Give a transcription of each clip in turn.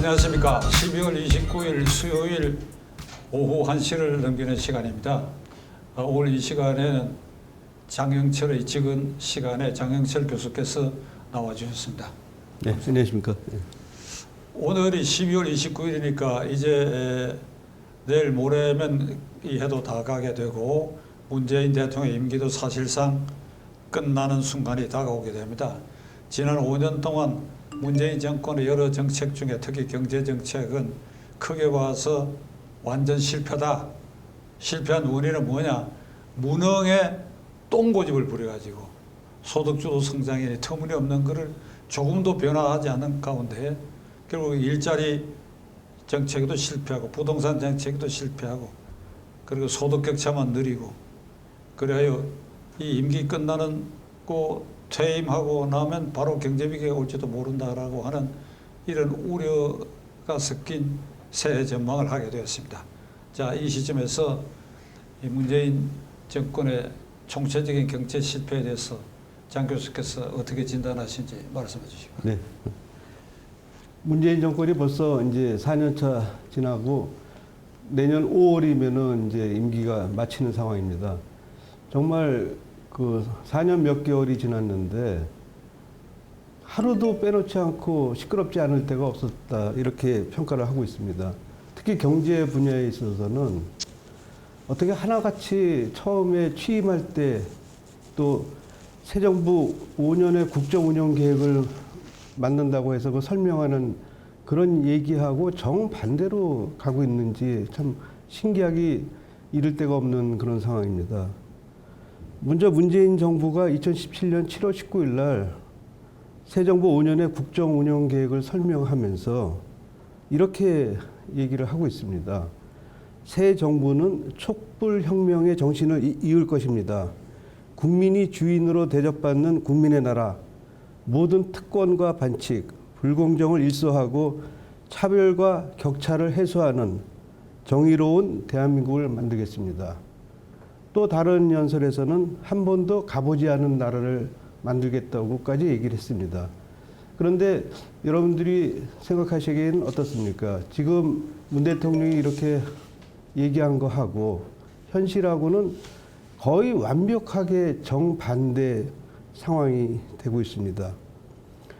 안녕하십니까. 12월 29일 수요일 오후 1시를 넘기는 시간입니다. 오늘 이 시간에는 장영철의 찍은 시간에 장영철 교수께서 나와주셨습니다. 네, 안녕하십니까. 네. 오늘이 12월 29일이니까 이제 내일 모레면 이 해도 다 가게 되고 문재인 대통령의 임기도 사실상 끝나는 순간이 다가오게 됩니다. 지난 5년 동안 문재인 정권의 여러 정책 중에 특히 경제 정책은 크게 봐서 완전 실패다. 실패한 원인은 뭐냐? 무능의 똥고집을 부려가지고 소득주도 성장이 터무니없는 것을 조금도 변화하지 않는 가운데 결국 일자리 정책도 실패하고 부동산 정책도 실패하고 그리고 소득 격차만 늘리고 그래야 이 임기 끝나는 거 퇴임하고 나면 바로 경제위기가 올지도 모른다라고 하는 이런 우려가 섞인 새해 전망을 하게 되었습니다. 자, 이 시점에서 이 문재인 정권의 총체적인 경제 실패에 대해서 장 교수께서 어떻게 진단하시는지 말씀해 주시고. 네. 문재인 정권이 벌써 이제 4년차 지나고 내년 5월이면은 이제 임기가 마치는 상황입니다. 정말 그 4년 몇 개월이 지났는데 하루도 빼놓지 않고 시끄럽지 않을 때가 없었다 이렇게 평가를 하고 있습니다. 특히 경제 분야에 있어서는 어떻게 하나같이 처음에 취임할 때 또 새 정부 5년의 국정운영 계획을 만든다고 해서 그 설명하는 그런 얘기하고 정반대로 가고 있는지 참 신기하기 이를 데가 없는 그런 상황입니다. 먼저 문재인 정부가 2017년 7월 19일 날 새 정부 5년의 국정운영 계획을 설명하면서 이렇게 얘기를 하고 있습니다. 새 정부는 촛불혁명의 정신을 이을 것입니다. 국민이 주인으로 대접받는 국민의 나라, 모든 특권과 반칙, 불공정을 일소하고 차별과 격차를 해소하는 정의로운 대한민국을 만들겠습니다. 또 다른 연설에서는 한 번도 가보지 않은 나라를 만들겠다고까지 얘기를 했습니다. 그런데 여러분들이 생각하시기엔 어떻습니까? 지금 문 대통령이 이렇게 얘기한 거 하고 현실하고는 거의 완벽하게 정반대 상황이 되고 있습니다.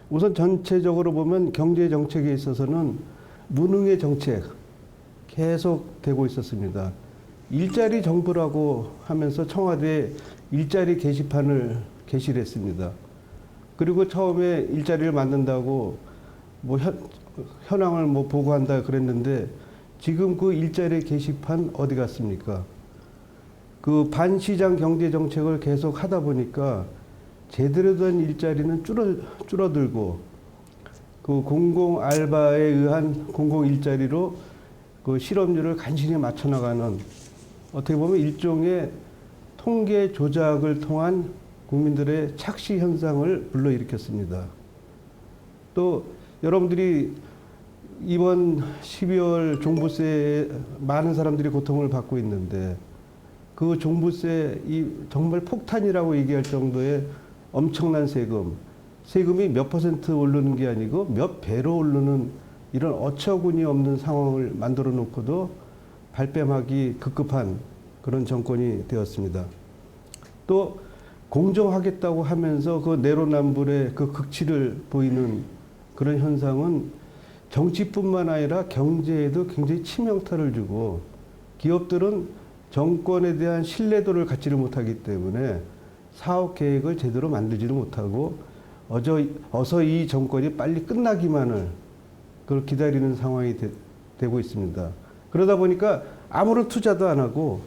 우선 전체적으로 보면 경제 정책에 있어서는 무능의 정책 계속 되고 있었습니다. 일자리 정부라고 하면서 청와대에 일자리 게시판을 게시를 했습니다. 그리고 처음에 일자리를 만든다고 뭐 현황을 뭐 보고한다 그랬는데 지금 그 일자리 게시판 어디 갔습니까? 그 반시장 경제 정책을 계속 하다 보니까 제대로 된 일자리는 줄어들고 그 공공 알바에 의한 공공 일자리로 그 실업률을 간신히 맞춰 나가는 어떻게 보면 일종의 통계 조작을 통한 국민들의 착시 현상을 불러일으켰습니다. 또 여러분들이 이번 12월 종부세에 많은 사람들이 고통을 받고 있는데 그 종부세 이 정말 폭탄이라고 얘기할 정도의 엄청난 세금이 몇 퍼센트 오르는 게 아니고 몇 배로 오르는 이런 어처구니 없는 상황을 만들어 놓고도 발뺌하기 급급한 그런 정권이 되었습니다. 또 공정하겠다고 하면서 그 내로남불의 그 극치를 보이는 그런 현상은 정치뿐만 아니라 경제에도 굉장히 치명타를 주고 기업들은 정권에 대한 신뢰도를 갖지를 못하기 때문에 사업 계획을 제대로 만들지도 못하고 어서 이 정권이 빨리 끝나기만을 그걸 기다리는 상황이 되고 있습니다. 그러다 보니까 아무런 투자도 안 하고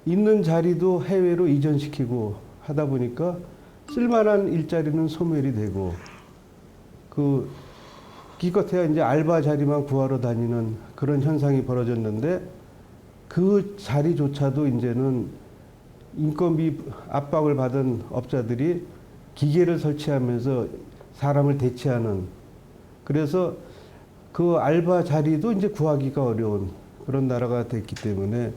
있는 자리도 해외로 이전시키고 하다 보니까 쓸만한 일자리는 소멸이 되고 그 기껏해야 이제 알바 자리만 구하러 다니는 그런 현상이 벌어졌는데 그 자리조차도 이제는 인건비 압박을 받은 업자들이 기계를 설치하면서 사람을 대체하는 그래서 그 알바 자리도 이제 구하기가 어려운 그런 나라가 됐기 때문에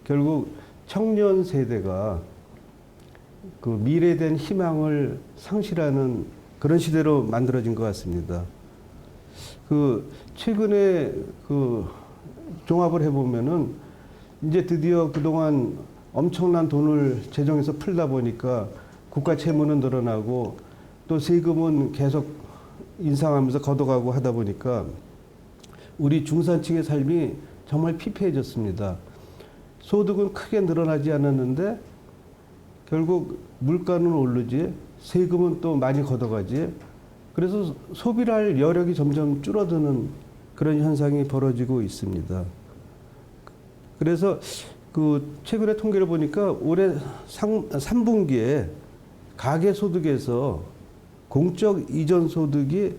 결국 청년 세대가 그 미래된 희망을 상실하는 그런 시대로 만들어진 것 같습니다. 최근에 종합을 해보면은 이제 드디어 그동안 엄청난 돈을 재정에서 풀다 보니까 국가 채무는 늘어나고 또 세금은 계속 인상하면서 걷어가고 하다 보니까 우리 중산층의 삶이 정말 피폐해졌습니다. 소득은 크게 늘어나지 않았는데 결국 물가는 오르지, 세금은 또 많이 걷어가지. 그래서 소비를 할 여력이 점점 줄어드는 그런 현상이 벌어지고 있습니다. 그래서 최근에 통계를 보니까 올해 3분기에 가계 소득에서 공적 이전 소득이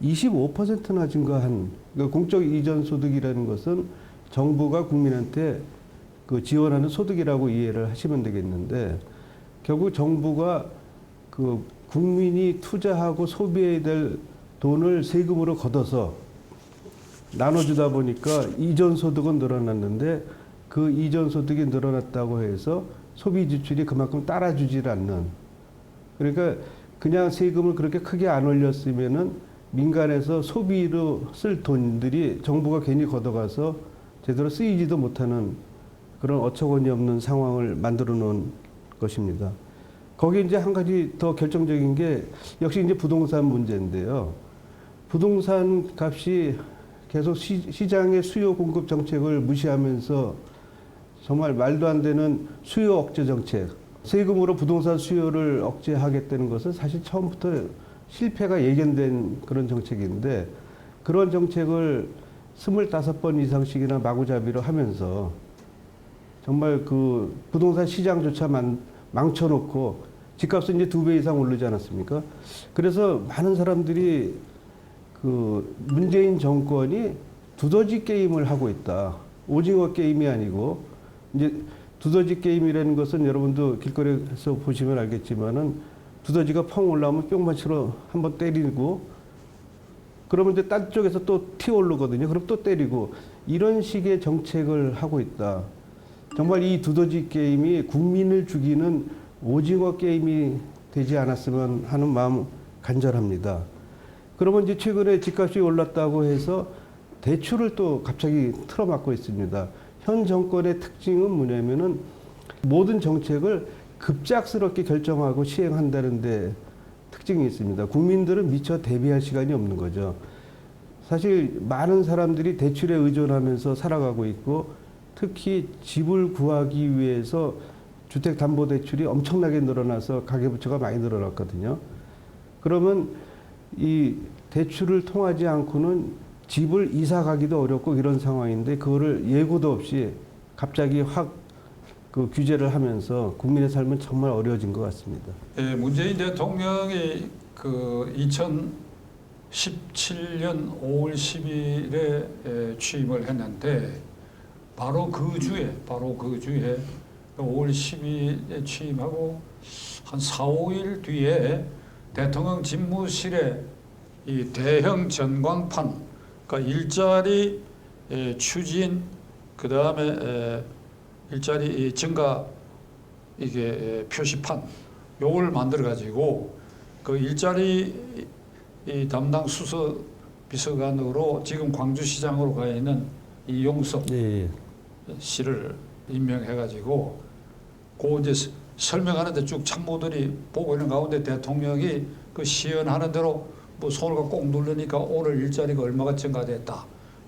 25%나 증가한, 그러니까 공적 이전 소득이라는 것은 정부가 국민한테 지원하는 소득이라고 이해를 하시면 되겠는데, 결국 정부가 국민이 투자하고 소비해야 될 돈을 세금으로 걷어서 나눠주다 보니까 이전 소득은 늘어났는데 그 이전 소득이 늘어났다고 해서 소비 지출이 그만큼 따라주질 않는, 그러니까 그냥 세금을 그렇게 크게 안 올렸으면은 민간에서 소비로 쓸 돈들이 정부가 괜히 걷어가서 제대로 쓰이지도 못하는 그런 어처구니 없는 상황을 만들어 놓은 것입니다. 거기 이제 한 가지 더 결정적인 게 역시 이제 부동산 문제인데요. 부동산 값이 계속 시장의 수요 공급 정책을 무시하면서 정말 말도 안 되는 수요 억제 정책, 세금으로 부동산 수요를 억제하겠다는 것은 사실 처음부터 실패가 예견된 그런 정책인데, 그런 정책을 25번 이상씩이나 마구잡이로 하면서 정말 부동산 시장조차 망쳐놓고 집값은 이제 2배 이상 오르지 않았습니까? 그래서 많은 사람들이 문재인 정권이 두더지 게임을 하고 있다. 오징어 게임이 아니고, 이제 두더지 게임이라는 것은 여러분도 길거리에서 보시면 알겠지만은 두더지가 펑 올라오면 뿅마치로 한번 때리고, 그러면 이제 딴 쪽에서 또 튀어오르거든요. 그럼 또 때리고, 이런 식의 정책을 하고 있다. 정말 이 두더지 게임이 국민을 죽이는 오징어 게임이 되지 않았으면 하는 마음 간절합니다. 그러면 이제 최근에 집값이 올랐다고 해서 대출을 또 갑자기 틀어막고 있습니다. 현 정권의 특징은 뭐냐면은 모든 정책을 급작스럽게 결정하고 시행한다는 데 특징이 있습니다. 국민들은 미처 대비할 시간이 없는 거죠. 사실 많은 사람들이 대출에 의존하면서 살아가고 있고, 특히 집을 구하기 위해서 주택담보대출이 엄청나게 늘어나서 가계부채가 많이 늘어났거든요. 그러면 이 대출을 통하지 않고는 집을 이사 가기도 어렵고 이런 상황인데, 그거를 예고도 없이 갑자기 확 규제를 하면서 국민의 삶은 정말 어려워진 것 같습니다. 예, 문재인 대통령이 2017년 5월 10일에 취임을 했는데, 바로 그 주에 5월 10일에 취임하고 한 4, 5일 뒤에 대통령 집무실에 이 대형 전광판, 그러니까 일자리 추진, 그 다음에 일자리 증가 이게 표시판, 요걸 만들어 가지고 그 일자리 담당 수석 비서관으로 지금 광주시장으로 가 있는 이용석 씨를 임명해 가지고 이제 설명하는데 쭉 참모들이 보고 있는 가운데 대통령이 시연하는 대로 손을 꼭 누르니까 오늘 일자리가 얼마가 증가됐다,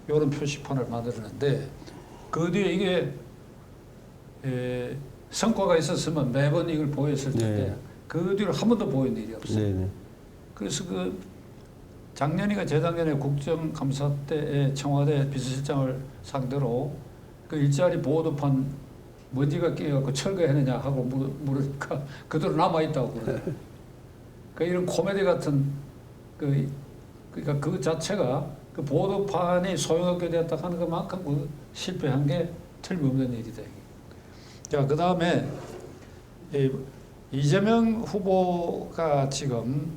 이런 표시판을 만들었는데, 그 뒤에 이게 성과가 있었으면 매번 이걸 보였을 텐데 그 뒤로 한 번도 보인 일이 없어요. 그래서 작년이가 재작년에 국정감사 때 청와대 비서실장을 상대로 일자리 보도판 먼지가 끼어갖고 철거했느냐 하고 물으니까 그대로 남아있다고 그래요. 이런 코미디 같은 그러니까 그 자체가 보도판이 소용없게 되었다 하는 것만큼 실패한 게 틀림없는 일이다. 자, 그 다음에 이재명 후보가 지금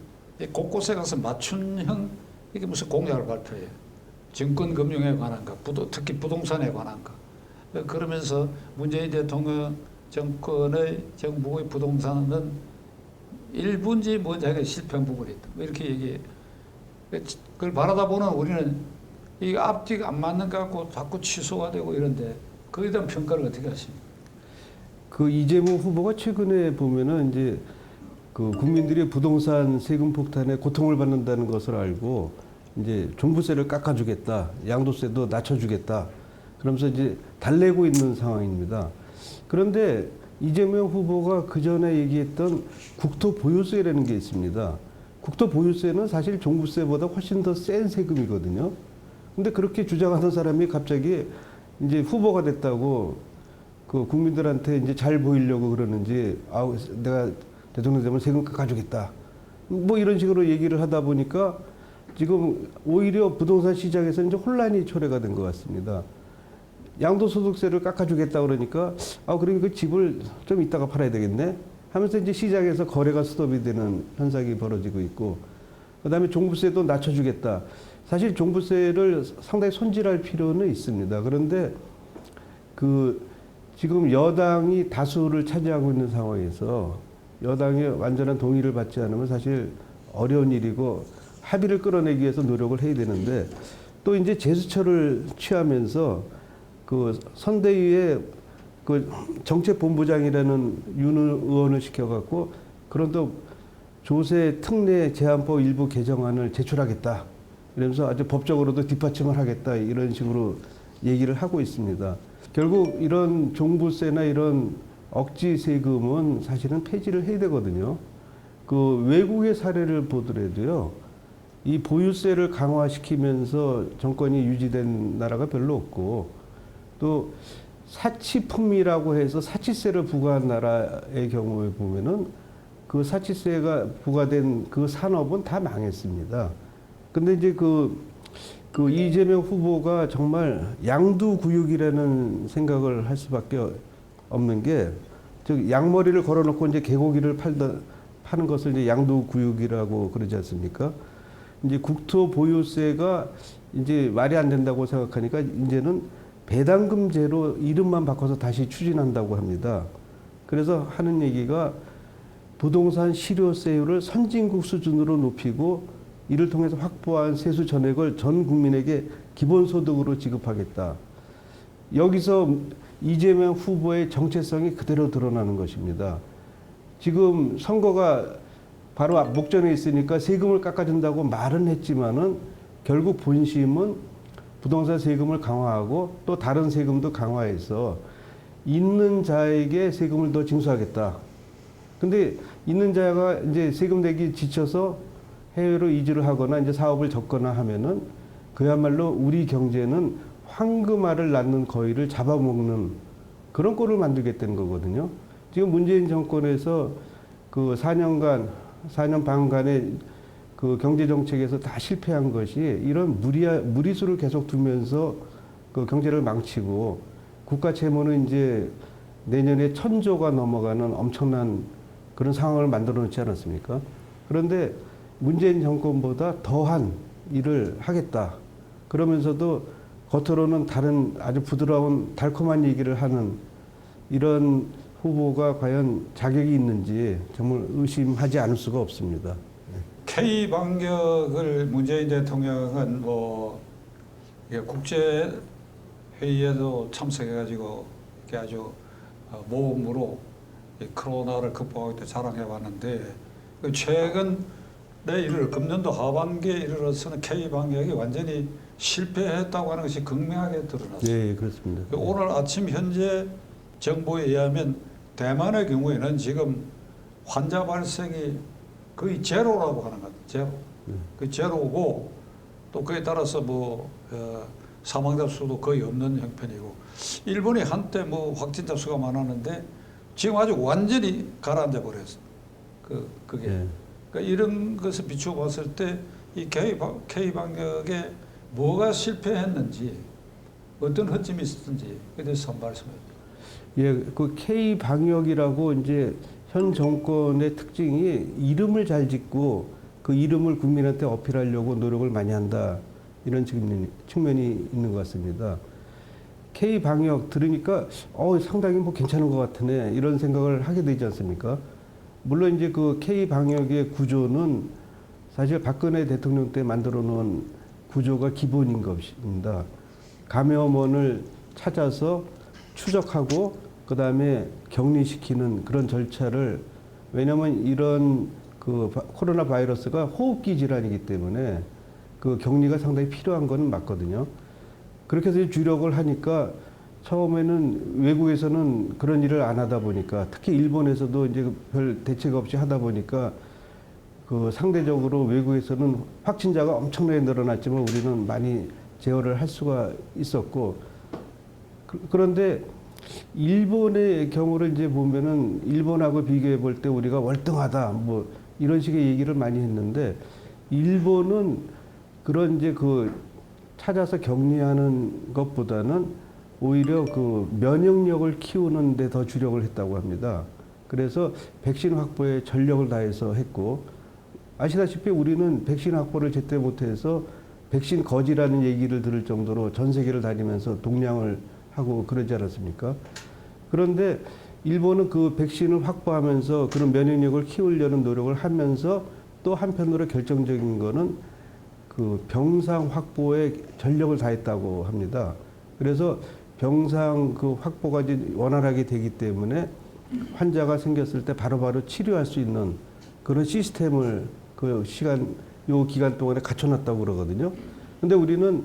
곳곳에 가서 맞춤형 이게 무슨 공약을 발표해요. 증권금융에 관한 것, 특히 부동산에 관한 것. 그러면서 문재인 대통령 정권의 정부의 부동산은 1분지 뭔지 실패한 부분이 있다, 이렇게 얘기해. 그걸 바라다 보는 우리는 이 앞뒤가 안 맞는 것 같고 자꾸 취소가 되고 이런데 그에 대한 평가를 어떻게 하십니까? 그 이재명 후보가 최근에 보면은 이제 그 국민들이 부동산 세금 폭탄에 고통을 받는다는 것을 알고 이제 종부세를 깎아주겠다, 양도세도 낮춰주겠다. 그러면서 이제 달래고 있는 상황입니다. 그런데 이재명 후보가 그 전에 얘기했던 국토보유세라는 게 있습니다. 국토보유세는 사실 종부세보다 훨씬 더 센 세금이거든요. 근데 그렇게 주장하던 사람이 갑자기 이제 후보가 됐다고 그 국민들한테 이제 잘 보이려고 그러는지, 내가 대통령 되면 세금 깎아주겠다. 뭐 이런 식으로 얘기를 하다 보니까 지금 오히려 부동산 시장에서 이제 혼란이 초래가 된 것 같습니다. 양도소득세를 깎아주겠다 그러니까, 그럼 그 집을 좀 이따가 팔아야 되겠네 하면서 이제 시장에서 거래가 스톱이 되는 현상이 벌어지고 있고, 그 다음에 종부세도 낮춰주겠다. 사실 종부세를 상당히 손질할 필요는 있습니다. 그런데 지금 여당이 다수를 차지하고 있는 상황에서 여당의 완전한 동의를 받지 않으면 사실 어려운 일이고 합의를 끌어내기 위해서 노력을 해야 되는데, 또 이제 제스처를 취하면서 그 선대위에 그 정책본부장이라는 윤 의원을 시켜갖고 그런 또 조세 특례 제한법 일부 개정안을 제출하겠다. 이러면서 아주 법적으로도 뒷받침을 하겠다. 이런 식으로 얘기를 하고 있습니다. 결국 이런 종부세나 이런 억지 세금은 사실은 폐지를 해야 되거든요. 그 외국의 사례를 보더라도요, 이 보유세를 강화시키면서 정권이 유지된 나라가 별로 없고, 또 사치품이라고 해서 사치세를 부과한 나라의 경우에 보면은 그 사치세가 부과된 그 산업은 다 망했습니다. 근데 이제 그 이재명 후보가 정말 양두구육이라는 생각을 할 수밖에 없는 게, 즉 양머리를 걸어놓고 이제 개고기를 파는 것을 이제 양두구육이라고 그러지 않습니까? 이제 국토보유세가 이제 말이 안 된다고 생각하니까 이제는 배당금제로 이름만 바꿔서 다시 추진한다고 합니다. 그래서 하는 얘기가 부동산 실효세율을 선진국 수준으로 높이고 이를 통해서 확보한 세수 전액을 전 국민에게 기본소득으로 지급하겠다. 여기서 이재명 후보의 정체성이 그대로 드러나는 것입니다. 지금 선거가 바로 목전에 있으니까 세금을 깎아준다고 말은 했지만은 결국 본심은 부동산 세금을 강화하고 또 다른 세금도 강화해서 있는 자에게 세금을 더 징수하겠다. 근데 있는 자가 이제 세금 내기 지쳐서 해외로 이주를 하거나 이제 사업을 접거나 하면은 그야말로 우리 경제는 황금알을 낳는 거위를 잡아먹는 그런 꼴을 만들겠다는 거거든요. 지금 문재인 정권에서 그 4년 반간의 그 경제 정책에서 다 실패한 것이 이런 무리수를 계속 두면서 그 경제를 망치고 국가 채무는 이제 내년에 1,000조가 넘어가는 엄청난 그런 상황을 만들어 놓지 않았습니까? 그런데 문재인 정권보다 더한 일을 하겠다. 그러면서도 겉으로는 다른 아주 부드러운 달콤한 얘기를 하는 이런 후보가 과연 자격이 있는지 정말 의심하지 않을 수가 없습니다. K 반격을 문재인 대통령은 뭐 국제 회의에도 참석해가지고 이렇게 아주 모험으로 코로나를 극복하기 때 자랑해왔는데, 최근에 금년도 하반기에 이르러서는 K 반격이 완전히 실패했다고 하는 것이 극명하게 드러났습니다. 네, 그렇습니다. 오늘 아침 현재 정보에 의하면 대만의 경우에는 지금 환자 발생이 거의 제로라고 하는 것, 제로. 그 제로고 또 그에 따라서 뭐 사망자 수도 거의 없는 형편이고, 일본이 한때 뭐 확진자 수가 많았는데 지금 아주 완전히 가라앉아 버렸어. 그게. 네. 그러니까 이런 것을 비추어 봤을 때 이 K 방역에 뭐가 실패했는지, 어떤 허점이 있었는지 그에 대해서 한 말씀해 주세요. 예, 그 K 방역이라고 이제 현 정권의 특징이 이름을 잘 짓고 그 이름을 국민한테 어필하려고 노력을 많이 한다. 이런 측면이 있는 것 같습니다. K 방역 들으니까 상당히 뭐 괜찮은 것 같으네. 이런 생각을 하게 되지 않습니까? 물론 이제 그 K 방역의 구조는 사실 박근혜 대통령 때 만들어 놓은 구조가 기본인 것입니다. 감염원을 찾아서 추적하고 그다음에 격리시키는 그런 절차를, 왜냐하면 이런 그 코로나 바이러스가 호흡기 질환이기 때문에 그 격리가 상당히 필요한 건 맞거든요. 그렇게 해서 주력을 하니까 처음에는 외국에서는 그런 일을 안 하다 보니까, 특히 일본에서도 이제 별 대책 없이 하다 보니까 그 상대적으로 외국에서는 확진자가 엄청나게 늘어났지만 우리는 많이 제어를 할 수가 있었고, 그런데 일본의 경우를 이제 보면은 일본하고 비교해 볼 때 우리가 월등하다 뭐 이런 식의 얘기를 많이 했는데, 일본은 그런 이제 그 찾아서 격리하는 것보다는 오히려 그 면역력을 키우는 데 더 주력을 했다고 합니다. 그래서 백신 확보에 전력을 다해서 했고, 아시다시피 우리는 백신 확보를 제때 못해서 백신 거지라는 얘기를 들을 정도로 전 세계를 다니면서 동량을 하고 그러지 않았습니까? 그런데 일본은 그 백신을 확보하면서 그런 면역력을 키우려는 노력을 하면서 또 한편으로 결정적인 거는 그 병상 확보에 전력을 다했다고 합니다. 그래서 병상 그 확보가 이제 원활하게 되기 때문에 환자가 생겼을 때 바로바로 치료할 수 있는 그런 시스템을 그 요 기간 동안에 갖춰놨다고 그러거든요. 근데 우리는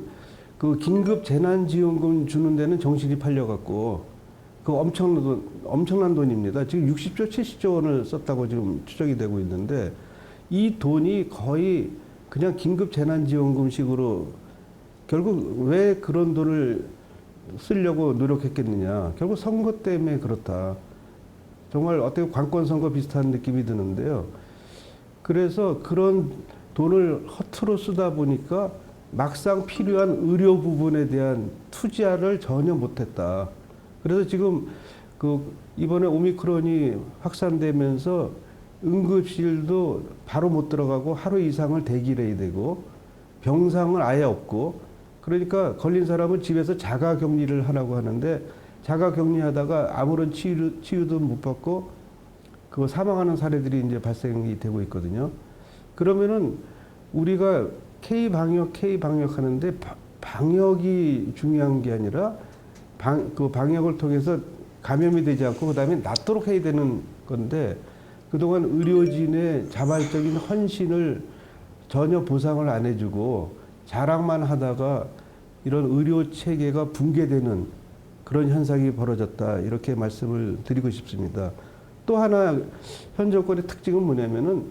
그 긴급 재난지원금 주는 데는 정신이 팔려갖고 그 엄청난 돈입니다. 지금 60조, 70조 원을 썼다고 지금 추정이 되고 있는데, 이 돈이 거의 그냥 긴급 재난지원금식으로, 결국 왜 그런 돈을 쓰려고 노력했겠느냐. 결국 선거 때문에 그렇다. 정말 어떻게 관권 선거 비슷한 느낌이 드는데요. 그래서 그런 돈을 허투루 쓰다 보니까 막상 필요한 의료 부분에 대한 투자를 전혀 못했다. 그래서 지금 그 이번에 오미크론이 확산되면서 응급실도 바로 못 들어가고 하루 이상을 대기를 해야 되고 병상은 아예 없고, 그러니까 걸린 사람은 집에서 자가 격리를 하라고 하는데, 자가 격리하다가 아무런 치유도 못 받고 그 사망하는 사례들이 이제 발생이 되고 있거든요. 그러면은 우리가 K방역 하는데 방역이 중요한 게 아니라 그 방역을 통해서 감염이 되지 않고 그다음에 낫도록 해야 되는 건데, 그동안 의료진의 자발적인 헌신을 전혀 보상을 안 해주고 자랑만 하다가 이런 의료 체계가 붕괴되는 그런 현상이 벌어졌다, 이렇게 말씀을 드리고 싶습니다. 또 하나 현 정권의 특징은 뭐냐면은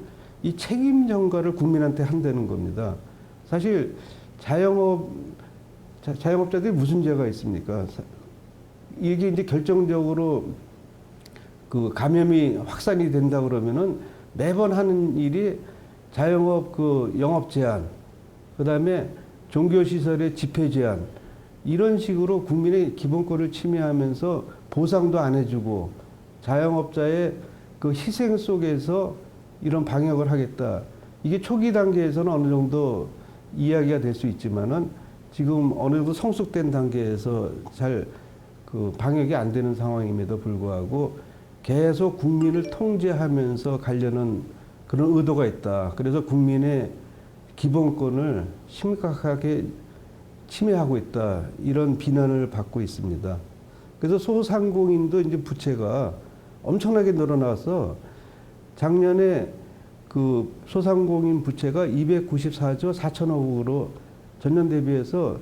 이 책임 전가를 국민한테 한다는 겁니다. 사실 자영업자들이 무슨 죄가 있습니까? 이게 이제 결정적으로 그 감염이 확산이 된다 그러면은 매번 하는 일이 자영업 그 영업 제한, 그다음에 종교 시설의 집회 제한, 이런 식으로 국민의 기본권을 침해하면서 보상도 안 해주고 자영업자의 그 희생 속에서 이런 방역을 하겠다. 이게 초기 단계에서는 어느 정도 이야기가 될 수 있지만은 지금 어느 정도 성숙된 단계에서 잘 그 방역이 안 되는 상황임에도 불구하고 계속 국민을 통제하면서 가려는 그런 의도가 있다. 그래서 국민의 기본권을 심각하게 침해하고 있다. 이런 비난을 받고 있습니다. 그래서 소상공인도 이제 부채가 엄청나게 늘어나서 작년에 그 소상공인 부채가 294조 4천억으로 전년 대비해서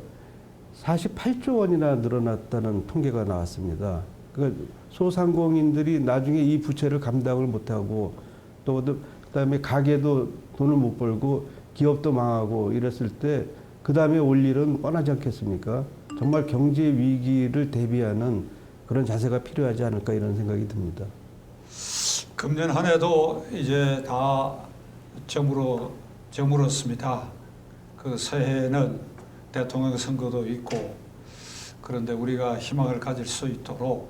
48조 원이나 늘어났다는 통계가 나왔습니다. 그러니까 소상공인들이 나중에 이 부채를 감당을 못하고 또 그다음에 가게도 돈을 못 벌고 기업도 망하고 이랬을 때 그다음에 올 일은 뻔하지 않겠습니까? 정말 경제 위기를 대비하는 그런 자세가 필요하지 않을까, 이런 생각이 듭니다. 금년 한 해도 이제 다 저물었습니다. 그 새해에는 대통령 선거도 있고, 그런데 우리가 희망을 가질 수 있도록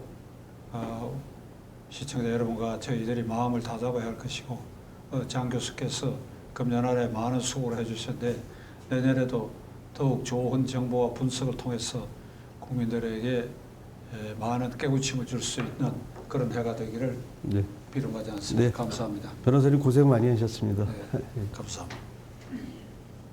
시청자 여러분과 저희들이 마음을 다잡아야 할 것이고, 장 교수께서 금년 한 해 많은 수고를 해주셨는데 내년에도 더욱 좋은 정보와 분석을 통해서 국민들에게 많은 깨우침을 줄 수 있는 그런 해가 되기를 네. 비름하지 않습니다. 네. 감사합니다. 변호사님 고생 많이 하셨습니다. 네, 감사합니다.